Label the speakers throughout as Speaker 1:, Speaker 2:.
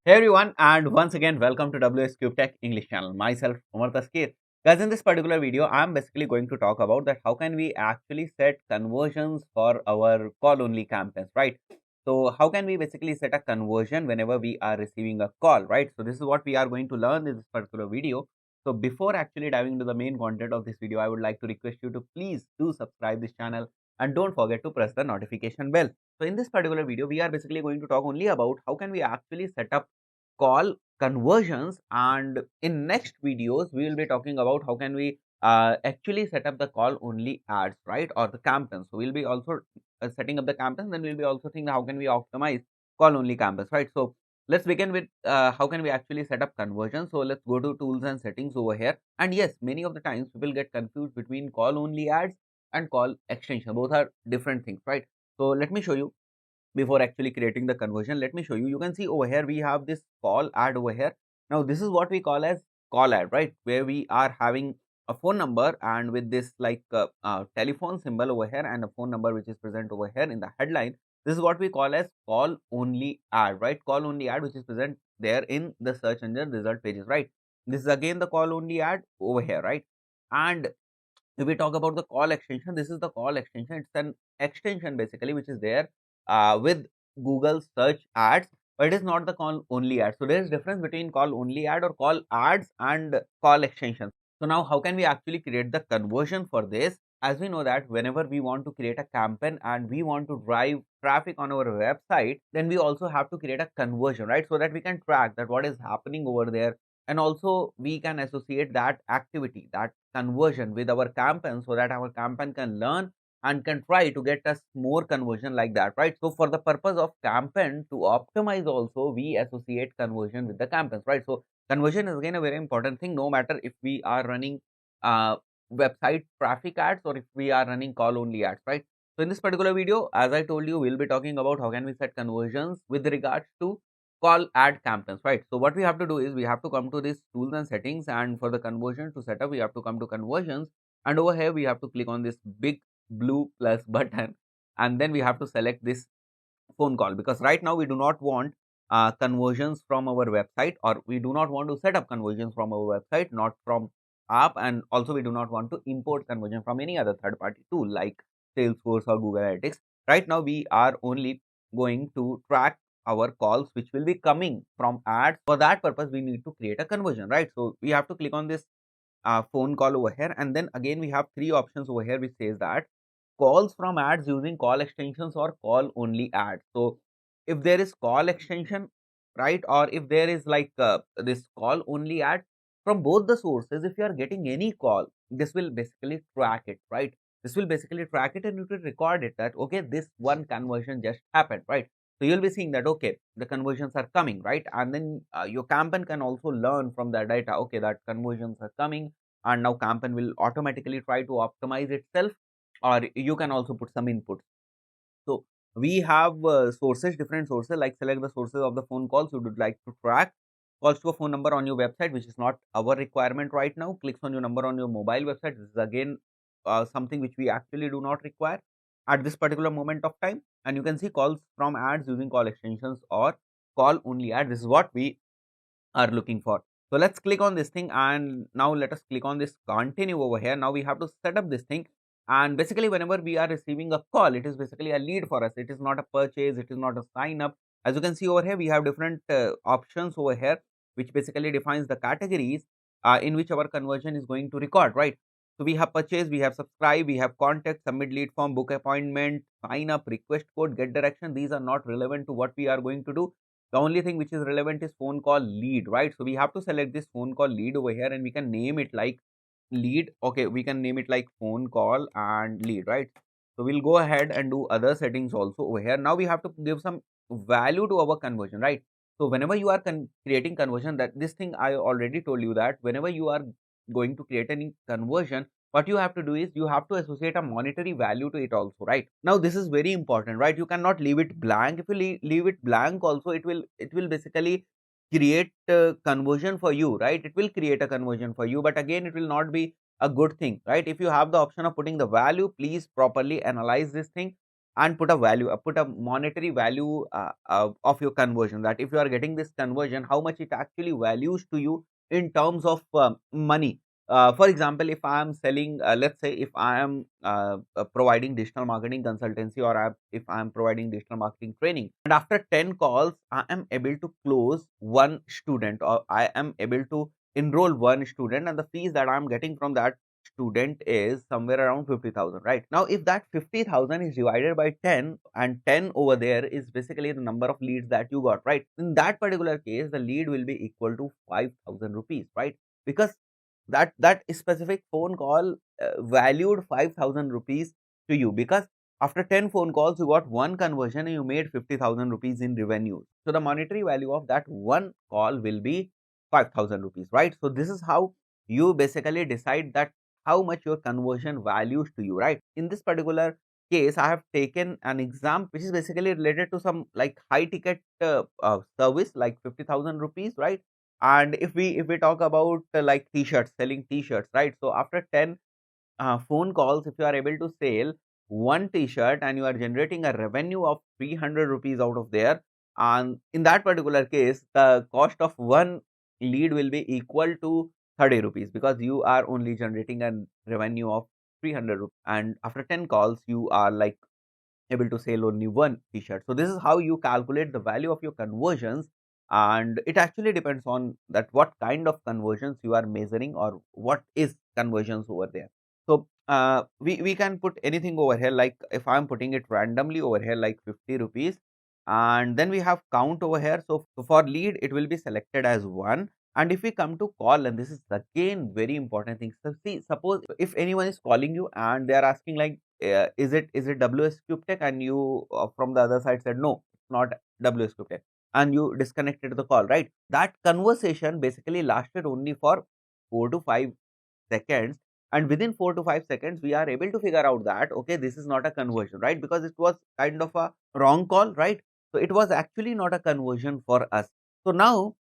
Speaker 1: Hey everyone, and once again, welcome to WS Cube Tech English channel. Myself, Umar Taskir. Guys, in this particular video, I'm basically going to talk about that how can we actually set conversions for our call-only campaigns, right? So, how can we basically set a conversion whenever we are receiving a call, right? So, this is what we are going to learn in this particular video. So, before actually diving into the main content of this video, I would like to request you to please do subscribe this channel and don't forget to press the notification bell. So, in this particular video, we are basically going to talk only about how can we actually set up call conversions, and in next videos we will be talking about how can we actually set up the call only ads, right, or the campaigns. So we'll be also setting up the campaigns, then we'll be also thinking how can we optimize call only campaigns, right? So let's begin with how can we actually set up conversions. So let's go to tools and settings over here, and yes, many of the times people get confused between call only ads and call extension. Both are different things, right? So let me show you before actually creating the conversion. Let me show you. You can see over here we have this call ad over here. Now this is what we call as call ad, right, where we are having a phone number and with this like telephone symbol over here and a phone number which is present over here in the headline. This is what we call as call only ad, right? Call only ad which is present there in the search engine result pages, right? This is again the call only ad over here, right? And if we talk about the call extension, this is the call extension. It's an extension basically which is there with Google search ads, but it is not the call only ad. So there is difference between call only ad or call ads and call extension. So now how can we actually create the conversion for this? As we know that whenever we want to create a campaign and we want to drive traffic on our website, then we also have to create a conversion, right? So that we can track that what is happening over there, and also we can associate that activity, that conversion with our campaign, so that our campaign can learn and can try to get us more conversion like that, right? So for the purpose of campaign to optimize also, we associate conversion with the campaigns, right? So conversion is again a very important thing, no matter if we are running uh, website traffic ads or if we are running call only ads, right? So in this particular video, as I told you, we'll be talking about how can we set conversions with regards to call ad campaigns, right? So what we have to do is we have to come to this tools and settings, and for the conversion to set up we have to come to conversions, and over here we have to click on this big blue plus button, and then we have to select this phone call, because right now we do not want conversions from our website, or we do not want to set up conversions from our website, not from app, and also we do not want to import conversion from any other third party tool like Salesforce or Google Analytics. Right now we are only going to track our calls which will be coming from ads. For that purpose we need to create a conversion, right? So we have to click on this phone call over here, and then again we have three options over here which says that calls from ads using call extensions or call only ads. So if there is call extension, right, or if there is like this call only ad, from both the sources if you are getting any call, this will basically track it, right? This will basically track it and it will record it that okay, this one conversion just happened, right? So you'll be seeing that okay, the conversions are coming, right? And then your campaign can also learn from that data, okay, that conversions are coming, and now campaign will automatically try to optimize itself, or you can also put some inputs. So we have sources, different sources, like select the sources of the phone calls you would like to track. Calls to a phone number on your website, which is not our requirement right now. Clicks on your number on your mobile website. This is again something which we actually do not require at this particular moment of time. And you can see calls from ads using call extensions or call only ad. This is what we are looking for. So let's click on this thing, and now let us click on this continue over here. Now we have to set up this thing, and basically whenever we are receiving a call, it is basically a lead for us. It is not a purchase, it is not a sign up. As you can see over here, we have different options over here which basically defines the categories in which our conversion is going to record, right? So we have purchase, we have subscribe, we have contact, submit lead form, book appointment, sign up, request code, get direction. These are not relevant to what we are going to do. The only thing which is relevant is phone call lead, right? So we have to select this phone call lead over here, and we can name it like lead. Okay, we can name it like phone call and lead, right? So we'll go ahead and do other settings also over here. Now we have to give some value to our conversion, right? So whenever you are creating conversion, that this thing I already told you that whenever you are going to create any conversion, what you have to do is you have to associate a monetary value to it also, right? Now this is very important, right? You cannot leave it blank. If you leave it blank also, it will basically create conversion for you, right? It will create a conversion for you, but again it will not be a good thing, right? If you have the option of putting the value, please properly analyze this thing. and put a value, put a monetary value of your conversion, that if you are getting this conversion, how much it actually values to you in terms of money. For example, if I am selling, let's say if I am providing digital marketing consultancy, or if I am providing digital marketing training, and after 10 calls, I am able to close one student, or I am able to enroll one student, and the fees that I am getting from that student is somewhere around 50,000, right? Now, if that 50,000 is divided by 10, and 10 over there is basically the number of leads that you got, right? In that particular case, the lead will be equal to 5,000 rupees, right? Because that specific phone call valued 5,000 rupees to you, because after 10 phone calls, you got one conversion and you made 50,000 rupees in revenue. So the monetary value of that one call will be 5,000 rupees, right? So this is how you basically decide that how much your conversion values to you, right? In this particular case, I have taken an example which is basically related to some like high ticket service, like 50,000 rupees, right? And if we talk about like t-shirts, selling t-shirts, right? So after 10 phone calls, if you are able to sell one t-shirt and you are generating a revenue of 300 rupees out of there, and in that particular case, the cost of one lead will be equal to 30 rupees, because you are only generating a revenue of 300 rupees, and after 10 calls you are like able to sell only one t-shirt. So this is how you calculate the value of your conversions, and it actually depends on that what kind of conversions you are measuring, or what is conversions over there. So we can put anything over here, like if I'm putting it randomly over here, like 50 rupees, and then we have count over here. So for lead, it will be selected as 1. And if we come to call, and this is again very important thing. So see, suppose if anyone is calling you and they are asking like, is it WS Cube Tech, and you from the other side said no, it's not WS Cube Tech, and you disconnected the call, right? That conversation basically lasted only for 4 to 5 seconds, and within 4 to 5 seconds we are able to figure out that okay, this is not a conversion, right? Because it was kind of a wrong call, right? So it was actually not a conversion for us. So now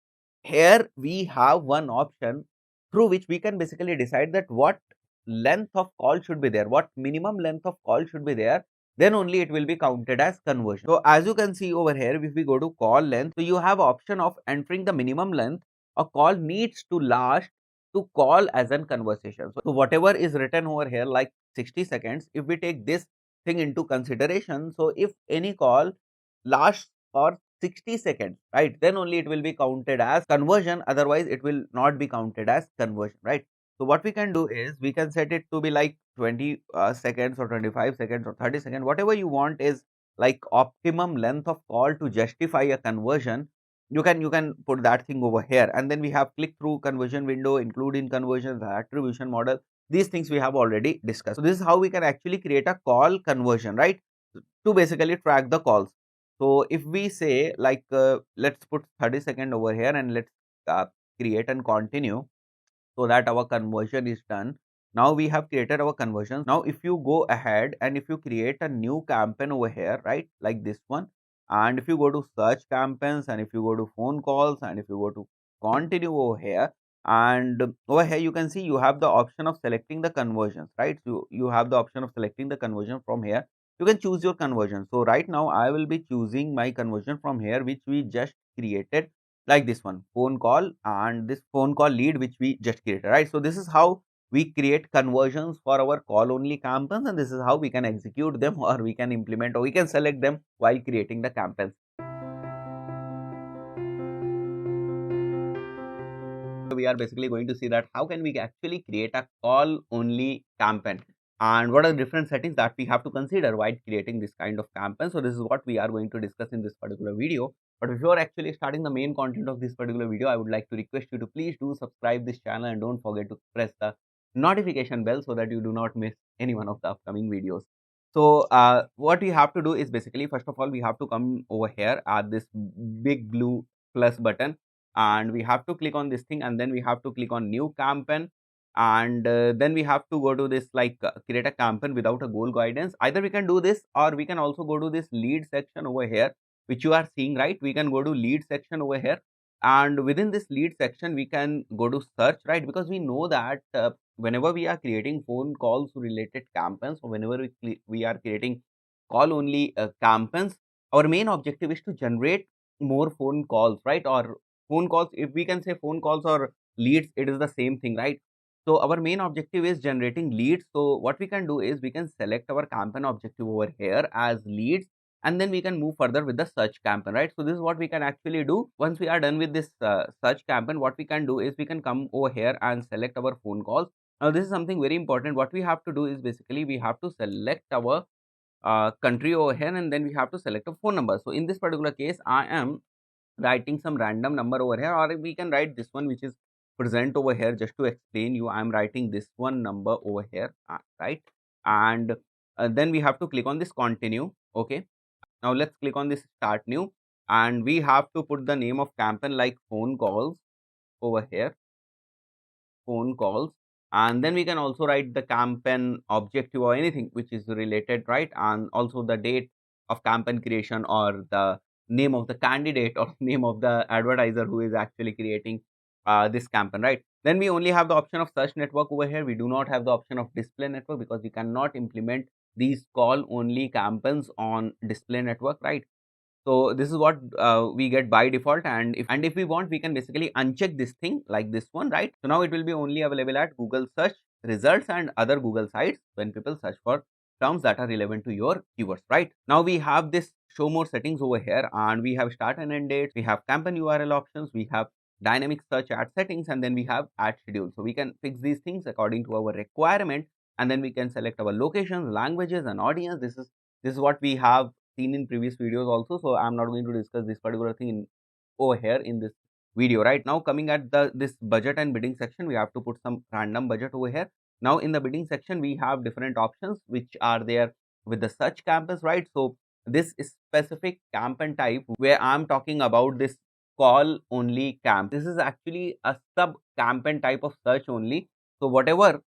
Speaker 1: here we have one option through which we can basically decide that what length of call should be there, what minimum length of call should be there, then only it will be counted as conversion. So as you can see over here, if we go to call length, so you have option of entering the minimum length a call needs to last to call as an conversation. So whatever is written over here like 60 seconds, if we take this thing into consideration, so if any call lasts for 60 seconds, right, then only it will be counted as conversion, otherwise it will not be counted as conversion, right? So what we can do is we can set it to be like 20 seconds or 25 seconds or 30 seconds, whatever you want is like optimum length of call to justify a conversion. You can put that thing over here, and then we have click through conversion window, include in conversions, the attribution model. These things we have already discussed. So this is how we can actually create a call conversion, right, to basically track the calls. So if we say like let's put 30 second over here, and let's create and continue, so that our conversion is done. Now we have created our conversions. Now if you go ahead and if you create a new campaign over here, right, like this one, and if you go to search campaigns, and if you go to phone calls, and if you go to continue over here, and over here you can see you have the option of selecting the conversions, right? So you have the option of selecting the conversion from here. You can choose your conversion. So right now I will be choosing my conversion from here, which we just created, like this one, phone call, and this phone call lead which we just created, right? So this is how we create conversions for our call only campaigns, and this is how we can execute them, or we can implement, or we can select them while creating the campaigns. We are basically going to see that how can we actually create a call only campaign, and what are the different settings that we have to consider while creating this kind of campaign. So this is what we are going to discuss in this particular video. But before actually starting the main content of this particular video, I would like to request you to please do subscribe this channel, and don't forget to press the notification bell so that you do not miss any one of the upcoming videos. So what we have to do is basically, first of all, we have to come over here at this big blue plus button, and we have to click on this thing, and then we have to click on new campaign, and then we have to go to this like create a campaign without a goal guidance. Either we can do this, or we can also go to this lead section over here which you are seeing, right? We can go to lead section over here, and within this lead section we can go to search, right? Because we know that whenever we are creating phone calls related campaigns, or whenever we are creating call only campaigns, our main objective is to generate more phone calls, right? Or phone calls, if we can say phone calls or leads, it is the same thing, right? So our main objective is generating leads. So what we can do is we can select our campaign objective over here as leads, and then we can move further with the search campaign, right? So this is what we can actually do. Once we are done with this search campaign, what we can do is we can come over here and select our phone calls. Now this is something very important. What we have to do is basically we have to select our country over here, and then we have to select a phone number. So in this particular case, I am writing some random number over here, or we can write this one which is present over here. Just to explain you, I'm writing this one number over here, right? And then we have to click on this continue. Okay, now let's click on this start new, and we have to put the name of campaign like phone calls over here, phone calls. And then we can also write the campaign objective or anything which is related, right? And also the date of campaign creation, or the name of the candidate, or name of the advertiser who is actually creating this campaign, right? Then we only have the option of search network over here. We do not have the option of display network because we cannot implement these call only campaigns on display network, right? So this is what we get by default, and if we want, we can basically uncheck this thing like this one, right? So now it will be only available at Google search results and other Google sites when people search for terms that are relevant to your keywords, right? Now we have this show more settings over here, and we have start and end dates, we have campaign URL options, we have dynamic search ad settings, and then we have ad schedule. So we can fix these things according to our requirement, and then we can select our locations, languages, and audience. This is what we have seen in previous videos also, so I'm not going to discuss this particular thing over here in this video. Right now, coming at this budget and bidding section, we have to put some random budget over here. Now in the bidding section, we have different options which are there with the search campus, right? So this is specific campaign type where I'm talking about this call only camp. This is actually a sub campaign type of search only. So whatever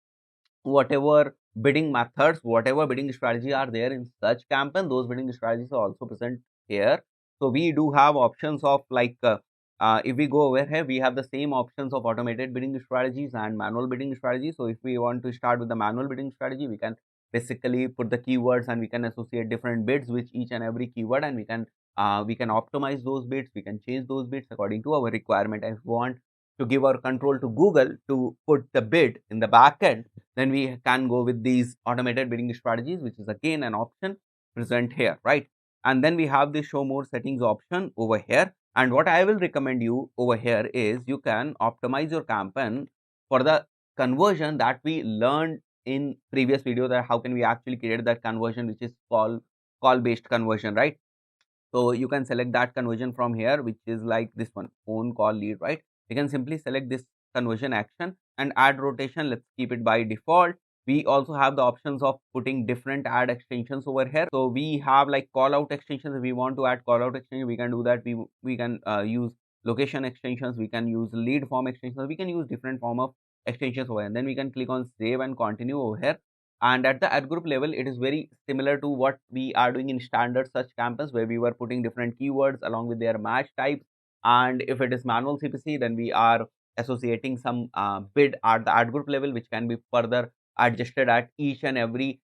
Speaker 1: bidding methods, whatever bidding strategy are there in such campaign, those bidding strategies are also present here. So we do have options of like if we go over here, we have the same options of automated bidding strategies and manual bidding strategies. So if we want to start with the manual bidding strategy, we can basically put the keywords, and we can associate different bids with each and every keyword, and we can optimize those bids, we can change those bids according to our requirement. If we want to give our control to Google to put the bid in the back end, then we can go with these automated bidding strategies, which is again an option present here, right? And then we have the show more settings option over here. And what I will recommend you over here is you can optimize your campaign for the conversion that we learned in previous video, that how can we actually create that conversion which is call based conversion, right? So you can select that conversion from here, which is like this one, phone call lead, right? You can simply select this conversion action and add rotation. Let's keep it by default. We also have the options of putting different ad extensions over here. So we have like call out extensions. If we want to add call out extension, we can do that. We can use location extensions. We can use lead form extensions. We can use different form of extensions over here. And then we can click on save and continue over here. And at the ad group level, it is very similar to what we are doing in standard search campaigns, where we were putting different keywords along with their match types. And if it is manual CPC, then we are associating some bid at the ad group level, which can be further adjusted at each and every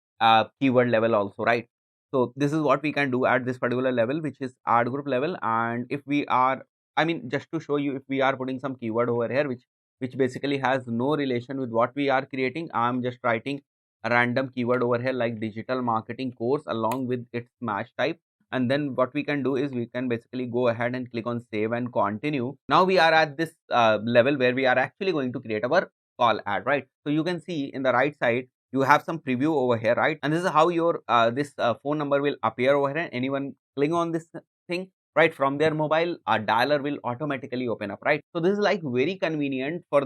Speaker 1: keyword level also, right? So this is what we can do at this particular level, which is ad group level. And if we are, I mean, just to show you, if we are putting some keyword over here, which basically has no relation with what we are creating, I'm just writing a random keyword over here like digital marketing course along with its match type. And then what we can do is we can basically go ahead and click on save and continue. Now we are at this level where we are actually going to create our call ad, right? So you can see in the right side, you have some preview over here, right? And this is how your this phone number will appear over here. Anyone clicking on this thing, right, from their mobile, a dialer will automatically open up, right? So this is like very convenient for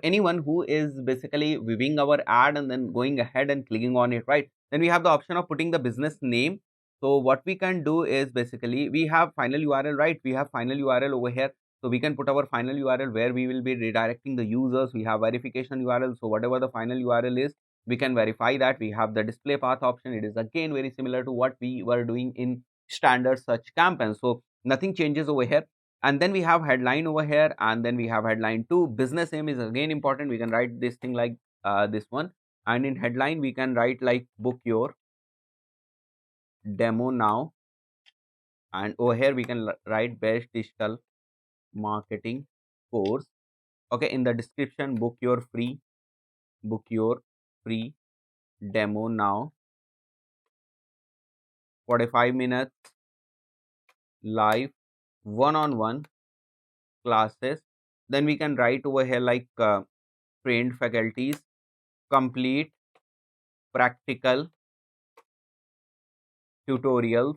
Speaker 1: anyone who is basically viewing our ad and then going ahead and clicking on it, right? Then we have the option of putting the business name. So what we can do is basically we have final URL, right? We have final URL over here. So we can put our final URL where we will be redirecting the users. We have verification URL. So whatever the final URL is, we can verify that. We have the display path option. It is again very similar to what we were doing in standard search campaigns. So nothing changes over here. And then we have headline over here, and then we have headline 2. Business name is again important. We can write this thing like this one, and in headline we can write like book your demo now, and over here we can write best digital marketing course. Okay, in the description, book your free demo now, 45 minutes live one-on-one classes. Then we can write over here like trained faculties, complete practical tutorials.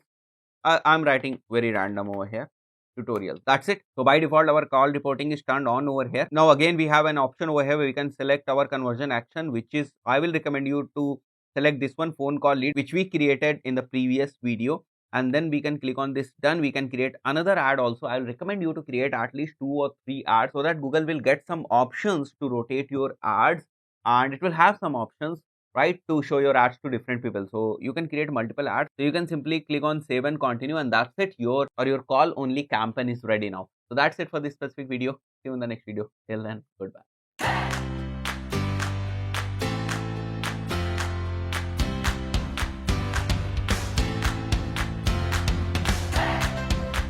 Speaker 1: I'm writing very random over here, tutorial. That's it. So by default, our call reporting is turned on over here. Now again, we have an option over here where we can select our conversion action, which is, I will recommend you to select this one, phone call lead, which we created in the previous video. And then we can click on this done. We can create another ad also. I'll recommend you to create at least 2 or 3 ads so that Google will get some options to rotate your ads, and it will have some options, right, to show your ads to different people. So you can create multiple ads. So you can simply click on save and continue, and that's it. Your call only campaign is ready now. So that's it for this specific video. See you in the next video. Till then, goodbye.